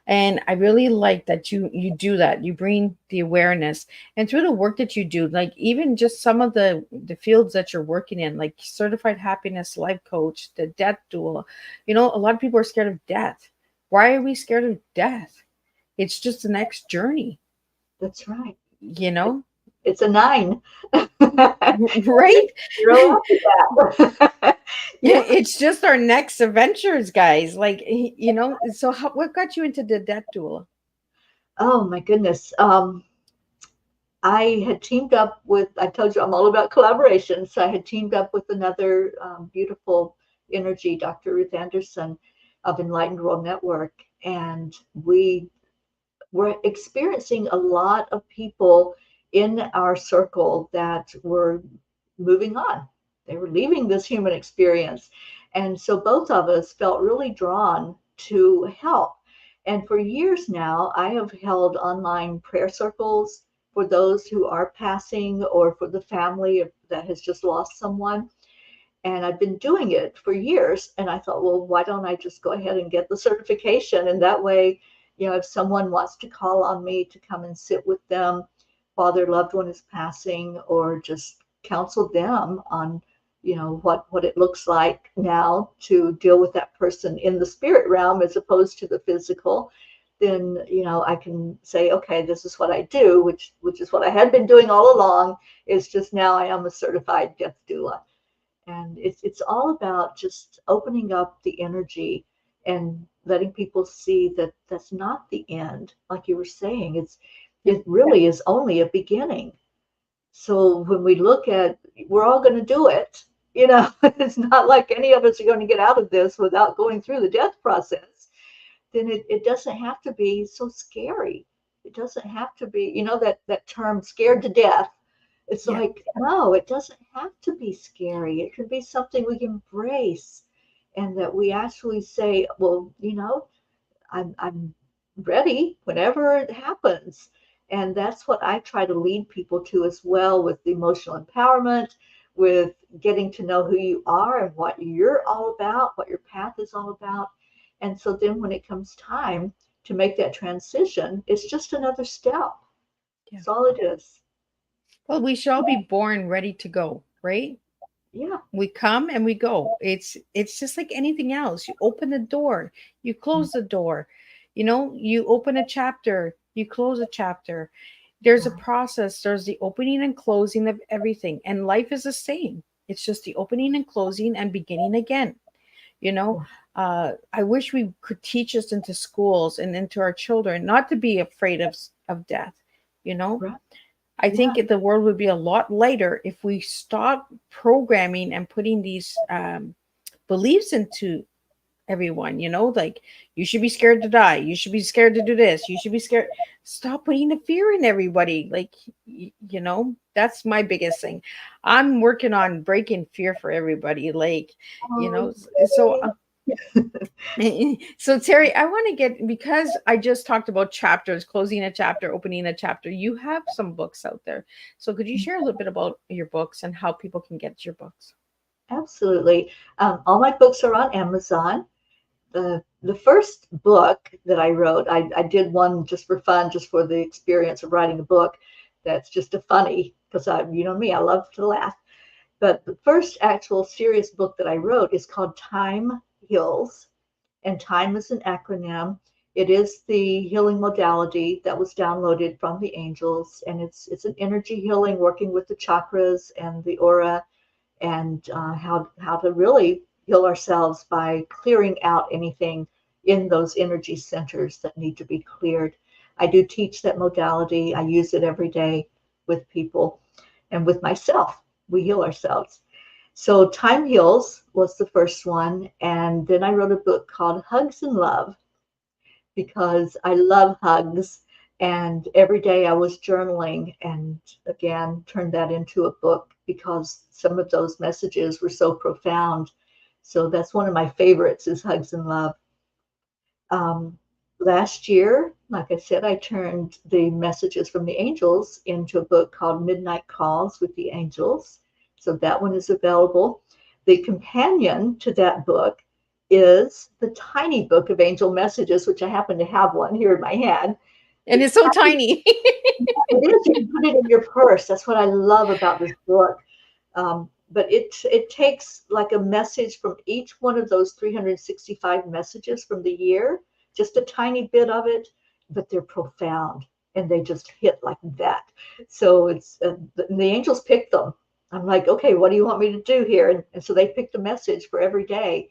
And I really like that you do that. You bring the awareness, and through the work that you do, like even just some of the fields that you're working in, like certified happiness life coach, the death doula. A lot of people are scared of death, Why are we scared of death? It's just the next journey, That's right. you know? It's a 9. Right? Grow up with that. Yeah. It's just our next adventures, guys. Like, so what got you into the death doula? Oh my goodness. I had teamed up with, I told you I'm all about collaboration. So I had teamed up with another beautiful energy, Dr. Ruth Anderson of Enlightened World Network. And we were experiencing a lot of people in our circle that were moving on. They were leaving this human experience. And so both of us felt really drawn to help. And for years now, I have held online prayer circles for those who are passing or for the family that has just lost someone. And I've been doing it for years. And I thought, well, why don't I just go ahead and get the certification? And that way, if someone wants to call on me to come and sit with them while their loved one is passing, or just counsel them on, what it looks like now to deal with that person in the spirit realm as opposed to the physical, then, I can say, okay, this is what I do, which is what I had been doing all along. It's just now I am a certified death doula. And it's all about just opening up the energy and letting people see that that's not the end. Like you were saying, it really is only a beginning. So when we look at, we're all going to do it, it's not like any of us are going to get out of this without going through the death process. Then it doesn't have to be so scary. It doesn't have to be, that term scared to death. It's like, no, it doesn't have to be scary. It can be something we embrace, and that we actually say, well, I'm ready whenever it happens. And that's what I try to lead people to as well, with the emotional empowerment, with getting to know who you are and what you're all about, what your path is all about. And so then when it comes time to make that transition, it's just another step. That's all it is. Well, we should all be born ready to go, right? Yeah. We come and we go. It's just like anything else. You open the door, you close the door. You open a chapter, you close a chapter. There's a process. There's the opening and closing of everything. And life is the same. It's just the opening and closing and beginning again. I wish we could teach us into schools and into our children not to be afraid of death. Right. I think the world would be a lot lighter if we stop programming and putting these beliefs into everyone, like you should be scared to die. You should be scared to do this. You should be scared. Stop putting the fear in everybody. Like, that's my biggest thing. I'm working on breaking fear for everybody. Like, so so Teri, I want to get, because I just talked about chapters, closing a chapter, opening a chapter. You have some books out there. So could you share a little bit about your books and how people can get your books? Absolutely. All my books are on Amazon. The first book that I wrote, I did one just for fun, just for the experience of writing a book. That's just a funny, because you know me, I love to laugh. But the first actual serious book that I wrote is called Time Heals. And time is an acronym. It is the healing modality that was downloaded from the angels. And it's an energy healing, working with the chakras and the aura, and how to really heal ourselves by clearing out anything in those energy centers that need to be cleared. I do teach that modality. I use it every day with people and with myself. We heal ourselves. So Time Heals was the first one. And then I wrote a book called Hugs and Love, because I love hugs. And every day I was journaling, and again, turned that into a book because some of those messages were so profound. So that's one of my favorites, is Hugs and Love. Last year, like I said, I turned the messages from the angels into a book called Midnight Calls with the Angels. So that one is available. The companion to that book is the tiny book of angel messages, which I happen to have one here in my hand. And it's so tiny. It is. You can put it in your purse. That's what I love about this book. But it takes like a message from each one of those 365 messages from the year, just a tiny bit of it, but they're profound and they just hit like that. So it's the angels pick them. I'm like, okay, what do you want me to do here? And so they picked a message for every day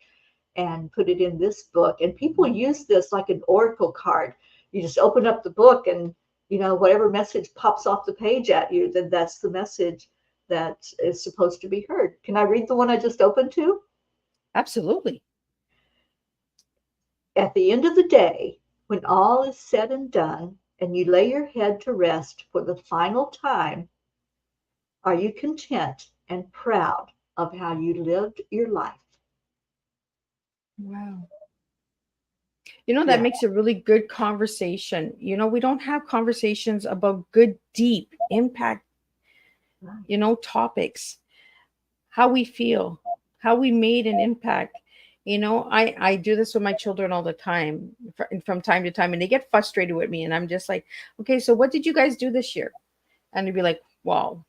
and put it in this book. And people use this like an oracle card. You just open up the book and, whatever message pops off the page at you, then that's the message that is supposed to be heard. Can I read the one I just opened to? Absolutely. At the end of the day, when all is said and done, and you lay your head to rest for the final time, are you content and proud of how you lived your life? Wow. That makes a really good conversation. We don't have conversations about good, deep impact, topics, how we feel, how we made an impact. I do this with my children all the time, from time to time, and they get frustrated with me. And I'm just like, okay, so what did you guys do this year? And they'd be like, well,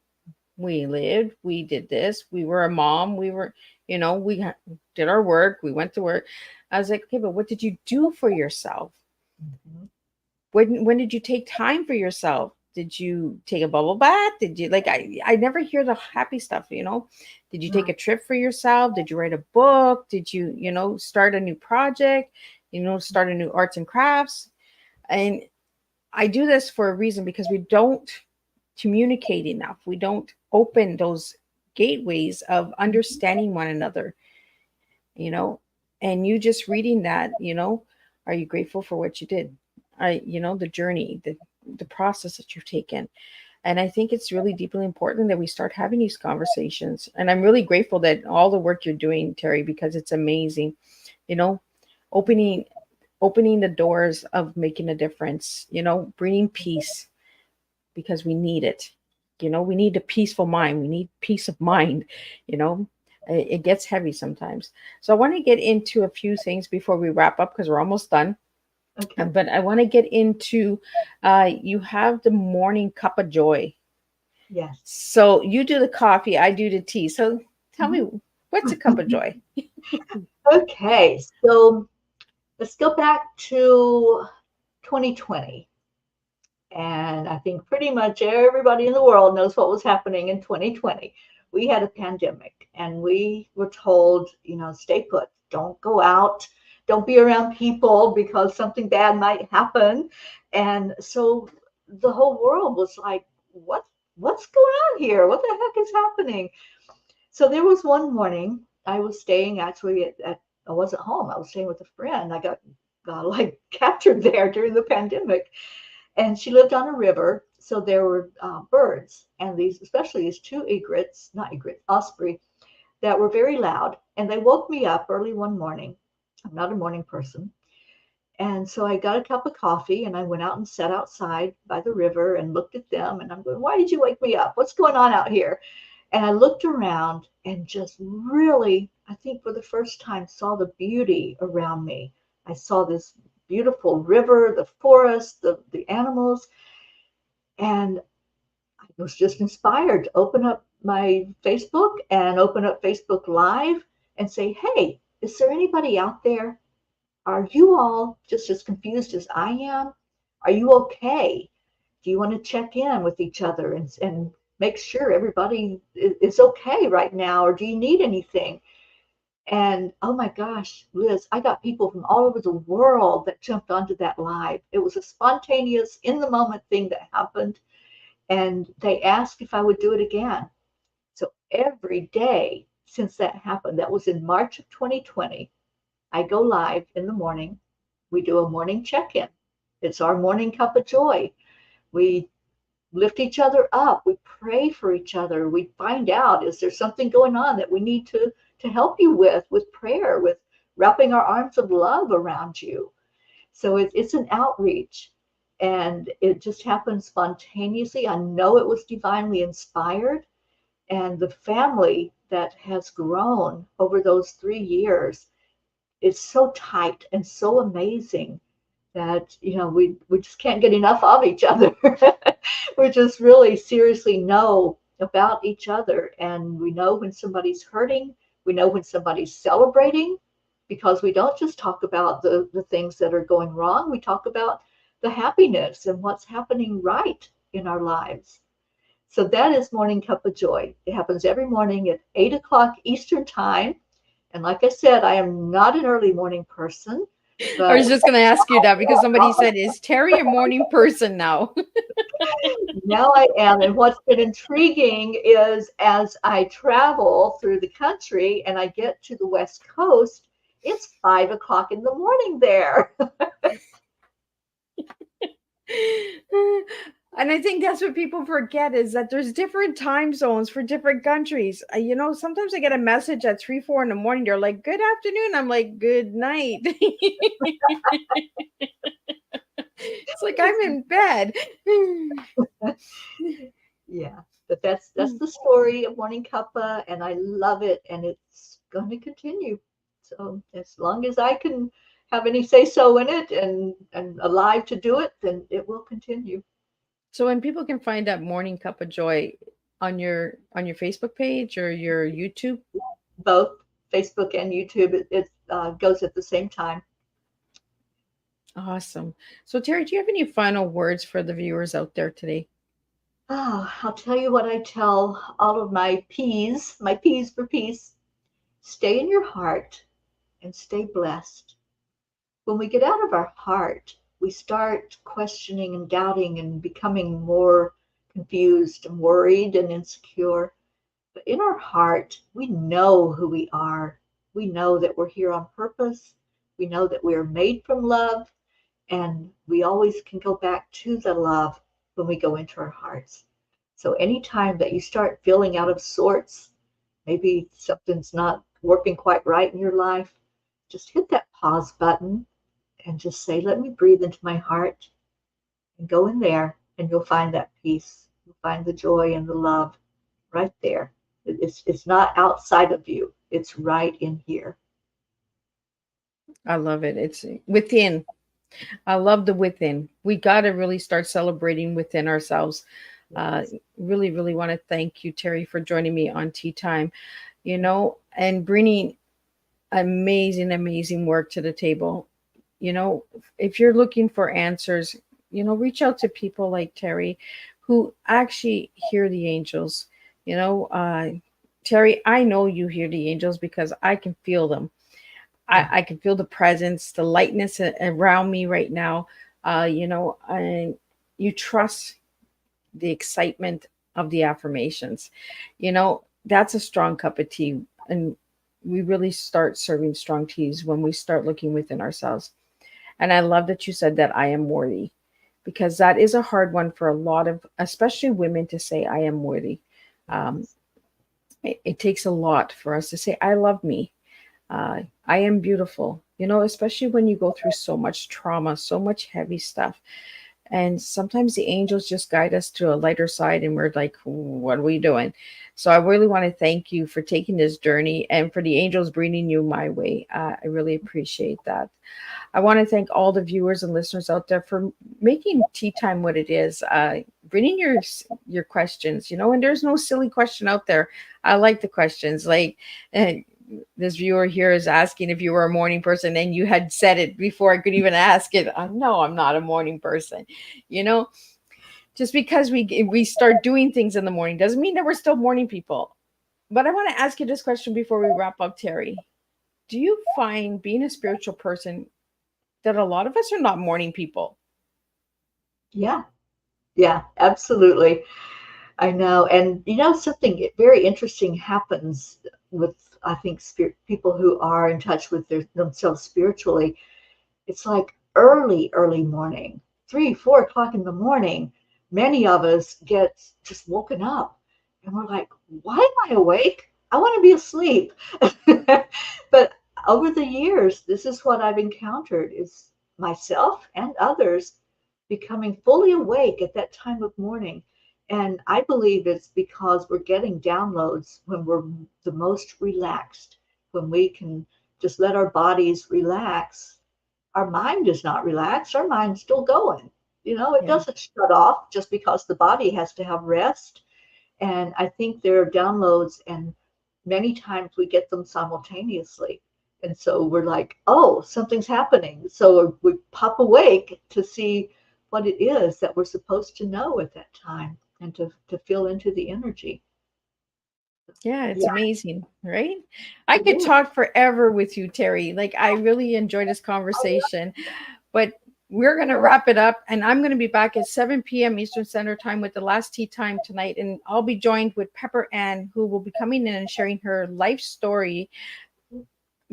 we lived, we did this, we were a mom, we were, we did our work, we went to work. I was like, okay, but what did you do for yourself? Mm-hmm. When did you take time for yourself? Did you take a bubble bath? Did you I never hear the happy stuff, Did you take a trip for yourself? Did you write a book? Did you, start a new project, start a new arts and crafts? And I do this for a reason, because we don't communicate enough. We don't open those gateways of understanding one another, and you just reading that, are you grateful for what you did? The journey, the process that you've taken. And I think it's really deeply important that we start having these conversations. And I'm really grateful that all the work you're doing, Teri, because it's amazing, opening the doors of making a difference, bringing peace, because we need it. We need a peaceful mind. We need peace of mind. It gets heavy sometimes. So I want to get into a few things before we wrap up, because we're almost done. Okay. But I want to get into, you have the morning cup of joy. Yes. So you do the coffee, I do the tea. So tell me, what's a cup of joy? Okay. So let's go back to 2020. And I think pretty much everybody in the world knows what was happening in 2020. We had a pandemic, and we were told, stay put, don't go out, don't be around people because something bad might happen. And so the whole world was like, what's going on here? What the heck is happening? So there was one morning, I was staying actually I wasn't home. I was staying with a friend. I got like captured there during the pandemic. And she lived on a river, so there were birds, and especially these two osprey, that were very loud. And they woke me up early one morning. I'm not a morning person. And so I got a cup of coffee, and I went out and sat outside by the river and looked at them. And I'm going, why did you wake me up? What's going on out here? And I looked around and just really, I think for the first time, saw the beauty around me. I saw this beautiful river, the forest, the animals. And I was just inspired to open up my Facebook and open up Facebook Live and say, hey, is there anybody out there? Are you all just as confused as I am? Are you okay? Do you want to check in with each other and make sure everybody is okay right now? Or do you need anything? And oh my gosh, Liz, I got people from all over the world that jumped onto that live. It was a spontaneous, in the moment thing that happened. And they asked if I would do it again. So every day since that happened, that was in March of 2020, I go live in the morning. We do a morning check-in. It's our morning cup of joy. We lift each other up. We pray for each other. We find out, is there something going on that we need to help you with prayer, with wrapping our arms of love around you. So it's an outreach, and it just happened spontaneously. I know it was divinely inspired, and the family that has grown over those 3 years is so tight and so amazing that, we just can't get enough of each other. We just really seriously know about each other, and we know when somebody's hurting. We know when somebody's celebrating, because we don't just talk about the things that are going wrong. We talk about the happiness and what's happening right in our lives. So that is Morning Cup of Joy. It happens every morning at 8 o'clock Eastern Time. And like I said, I am not an early morning person, I but was just going to ask you that because somebody said, is Teri a morning person now? now I am. And what's been intriguing is as I travel through the country and I get to the West Coast, it's 5 o'clock in the morning there. And I think that's what people forget is that there's different time zones for different countries. Sometimes I get a message at 3, 4 in the morning. They're like, good afternoon. I'm like, good night. It's like I'm in bed. Yeah, but that's the story of Morning Cuppa, and I love it, and it's going to continue. So as long as I can have any say so in it and alive to do it, then it will continue. So when people can find that Morning Cup of Joy on your Facebook page or your YouTube? Both Facebook and YouTube, it goes at the same time. Awesome. So Teri, do you have any final words for the viewers out there today? Oh, I'll tell you what I tell all of my P's for peace. Stay in your heart and stay blessed. When we get out of our heart, we start questioning and doubting and becoming more confused and worried and insecure. But in our heart, we know who we are. We know that we're here on purpose. We know that we are made from love. And we always can go back to the love when we go into our hearts. So anytime that you start feeling out of sorts, maybe something's not working quite right in your life, just hit that pause button and just say, let me breathe into my heart and go in there, and you'll find that peace. You'll find the joy and the love right there. It's not outside of you. It's right in here. I love it. It's within. I love the within. We got to really start celebrating within ourselves. Really, really want to thank you, Teri, for joining me on Teatime, and bringing amazing, amazing work to the table. If you're looking for answers, reach out to people like Teri who actually hear the angels. Teri, I know you hear the angels because I can feel them. I can feel the presence, the lightness around me right now. And you trust the excitement of the affirmations. That's a strong cup of tea. And we really start serving strong teas when we start looking within ourselves. And I love that you said that I am worthy, because that is a hard one for a lot of, especially women, to say I am worthy. It takes a lot for us to say, I love me. I am beautiful, especially when you go through so much trauma, so much heavy stuff. And sometimes the angels just guide us to a lighter side and we're like, what are we doing? So I really want to thank you for taking this journey and for the angels bringing you my way. I really appreciate that. I want to thank all the viewers and listeners out there for making Teatime what it is. Bringing your questions, and there's no silly question out there. I like the questions. Like this viewer here is asking if you were a morning person, and you had said it before I could even ask it. No, I'm not a morning person. Just because we start doing things in the morning doesn't mean that we're still morning people. But I want to ask you this question before we wrap up, Teri. Do you find being a spiritual person that a lot of us are not morning people? Yeah, absolutely. I know. And something very interesting happens with, I think, people who are in touch with themselves spiritually. It's like early morning, 3, 4 o'clock in the morning. Many of us get just woken up and we're like, why am I awake? I want to be asleep. But over the years, this is what I've encountered, is myself and others becoming fully awake at that time of morning. And I believe it's because we're getting downloads when we're the most relaxed, when we can just let our bodies relax. Our mind is not relaxed. Our mind's still going. It doesn't shut off just because the body has to have rest. And I think there are downloads, and many times we get them simultaneously. And so we're like, oh, something's happening. So we pop awake to see what it is that we're supposed to know at that time and to feel into the energy. Yeah, it's Yeah. amazing, right? I could talk forever with you, Teri. Like, I really enjoy this conversation, but we're going to wrap it up. And I'm going to be back at 7 p.m. Eastern Standard Time with the last tea time tonight. And I'll be joined with Pepper Ann, who will be coming in and sharing her life story,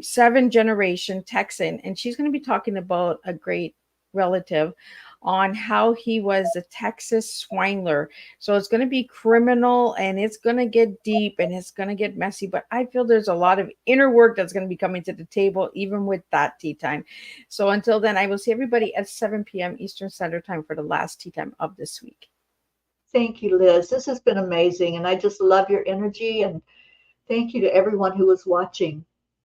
7-generation Texan. And she's going to be talking about a great relative on how he was a Texas swindler. So it's going to be criminal and it's going to get deep and it's going to get messy. But I feel there's a lot of inner work that's going to be coming to the table, even with that tea time. So until then, I will see everybody at 7 p.m. Eastern Standard Time for the last tea time of this week. Thank you, Liz. This has been amazing. And I just love your energy. And thank you to everyone who was watching.